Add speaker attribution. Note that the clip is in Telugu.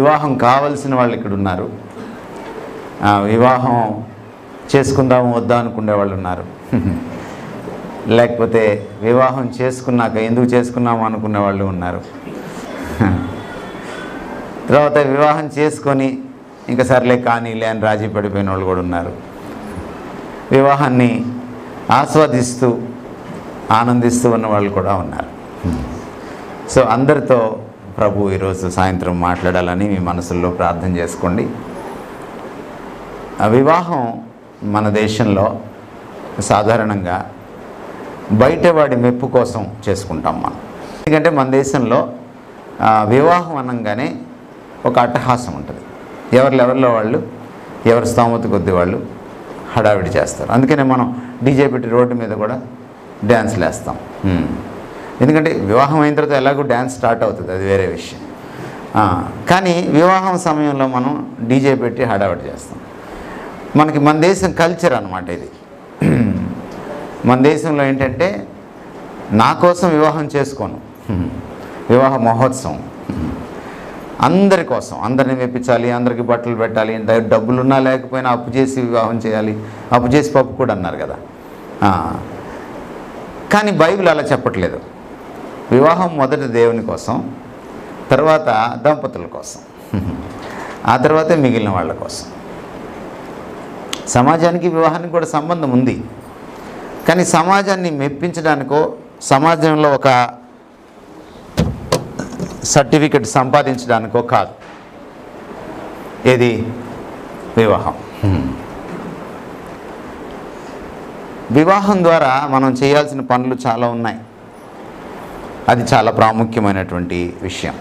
Speaker 1: వివాహం కావలసిన వాళ్ళు ఇక్కడ ఉన్నారు, వివాహం చేసుకుందాము వద్దా అనుకునే వాళ్ళు ఉన్నారు, లేకపోతే వివాహం చేసుకున్నాక ఎందుకు చేసుకున్నాము అనుకునే వాళ్ళు ఉన్నారు, తర్వాత వివాహం చేసుకొని ఇంకా సర్లే కానీలే అని రాజీ పడిపోయిన వాళ్ళు కూడా ఉన్నారు, వివాహాన్ని ఆస్వాదిస్తూ ఆనందిస్తూ ఉన్న వాళ్ళు కూడా ఉన్నారు. సో అందరితో ప్రభు ఈరోజు సాయంత్రం మాట్లాడాలని మీ మనసుల్లో ప్రార్థన చేసుకోండి. వివాహం మన దేశంలో సాధారణంగా బయటవాడి మెప్పు కోసం చేసుకుంటాం మనం. ఎందుకంటే మన దేశంలో వివాహం అనగానే ఒక అట్టహాసం ఉంటుంది. ఎవరి లెవెల్లో వాళ్ళు, ఎవరి స్తోమత కొద్ది వాళ్ళు హడావిడి చేస్తారు. అందుకనే మనం డీజే పెట్టి రోడ్డు మీద కూడా డ్యాన్స్లు వేస్తాం. ఎందుకంటే వివాహం అయిన తర్వాత ఎలాగో డ్యాన్స్ స్టార్ట్ అవుతుంది, అది వేరే విషయం. కానీ వివాహం సమయంలో మనం డీజే పెట్టి హడావిడి చేస్తాం. మన దేశం కల్చర్ అన్నమాట ఇది. మన దేశంలో ఏంటంటే నా కోసం వివాహం చేసుకోను, వివాహ మహోత్సవం అందరి కోసం, అందరిని మెప్పించాలి, అందరికీ బట్టలు పెట్టాలి, డబ్బులున్నా లేకపోయినా అప్పు చేసి వివాహం చేయాలి, అప్పు చేసి పప్పు కూడా అన్నారు కదా. కానీ బైబిల్ అలా చెప్పట్లేదు. వివాహం మొదట దేవుని కోసం, తర్వాత దంపతుల కోసం, ఆ తర్వాతే మిగిలిన వాళ్ళ కోసం. సమాజానికి వివాహానికి కూడా సంబంధం ఉంది, కానీ సమాజాన్ని మెప్పించడానికో సమాజంలో ఒక సర్టిఫికెట్ సంపాదించడానికో కాదు. ఏది వివాహం. వివాహం ద్వారా మనం చేయాల్సిన పనులు చాలా ఉన్నాయి. అది చాలా ప్రాముఖ్యమైనటువంటి విషయం.